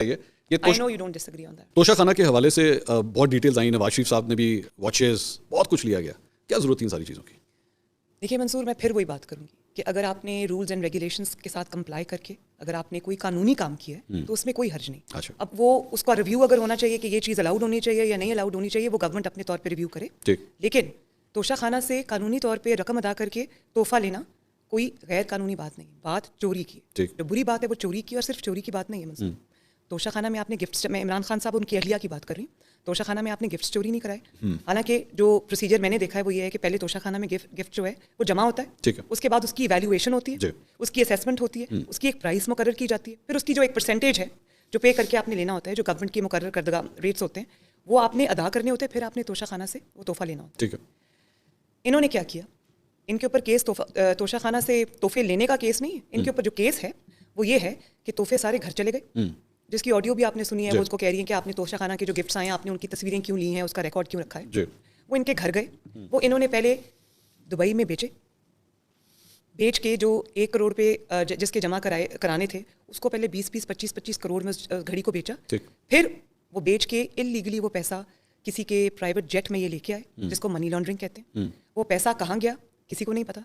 یہ I know you don't disagree on that. توشہ خانہ کے حوالے سے بہت ڈیٹیلز آئی ہیں، نواز شریف صاحب نے بھی واچز بہت کچھ لیا گیا، کیا ضرورت تھی ان ساری چیزوں کی؟ دیکھیے منصور، میں پھر وہی بات کروں گی کہ اگر آپ نے رولز اینڈ ریگولیشنس کے ساتھ کمپلائی کر کے اگر آپ نے کوئی قانونی کام کیا ہے تو اس میں کوئی حرج نہیں. اچھا، اب وہ اس کا ریویو اگر ہونا چاہیے کہ یہ چیز الاؤڈ ہونی چاہیے یا نہیں الاؤڈ ہونی چاہیے، وہ گورنمنٹ اپنے طور پہ ریویو کرے. ٹھیک. لیکن توشہ خانہ سے قانونی طور پہ رقم ادا کر کے تحفہ لینا کوئی غیر قانونی بات نہیں، بات چوری کی. جو بری بات ہے وہ چوری کی، اور صرف چوری کی بات نہیں ہے منصور. توشہ خانہ میں آپ نے گفٹس، میں عمران خان صاحب ان کی اہلیہ کی بات کر رہی ہوں، توشہ خانہ میں آپ نے گفٹس چوری نہیں کرائے. حالانکہ جو پروسیجر میں نے دیکھا ہے وہ یہ ہے کہ پہلے توشہ خانہ میں گفٹ جو ہے وہ جمع ہوتا ہے، اس کے بعد اس کی ایویلویشن ہوتی ہے، اس کی اسیسمنٹ ہوتی ہے، اس کی ایک پرائز مقرر کی جاتی ہے، پھر اس کی جو ایک پرسنٹیج ہے جو پے کر کے آپ نے لینا ہوتا ہے، جو گورنمنٹ کے مقرر کردہ ریٹس ہوتے ہیں وہ آپ نے ادا کرنے ہوتے ہیں، پھر آپ نے توشہ خانہ سے وہ تحفہ لینا ہوتا ہے. انہوں نے کیا کیا، ان کے اوپر کیس توشہ خانہ سے تحفے لینے کا کیس نہیں ہے، ان کے اوپر جو کیس ہے وہ یہ ہے کہ تحفے سارے گھر چلے گئے، جس کی آڈیو بھی آپ نے سنی ہے. وہ اس کو کہہ رہی ہیں کہ آپ نے توشہ خانہ کے جو گفٹس آئے ہیں آپ نے ان کی تصویریں کیوں لی ہیں، اس کا ریکارڈ کیوں رکھا ہے. وہ ان کے گھر گئے، وہ انہوں نے پہلے دبئی میں بیچ کے جو 1 کروڑ پہ جس کے جمع کرانے تھے اس کو پہلے 20-25 کروڑ میں گھڑی کو بیچا. پھر وہ بیچ کے انلیگلی وہ پیسہ کسی کے پرائیویٹ جیٹ میں یہ لے کے آئے، جس کو منی لانڈرنگ کہتے ہیں. وہ پیسہ کہاں گیا کسی کو نہیں پتا.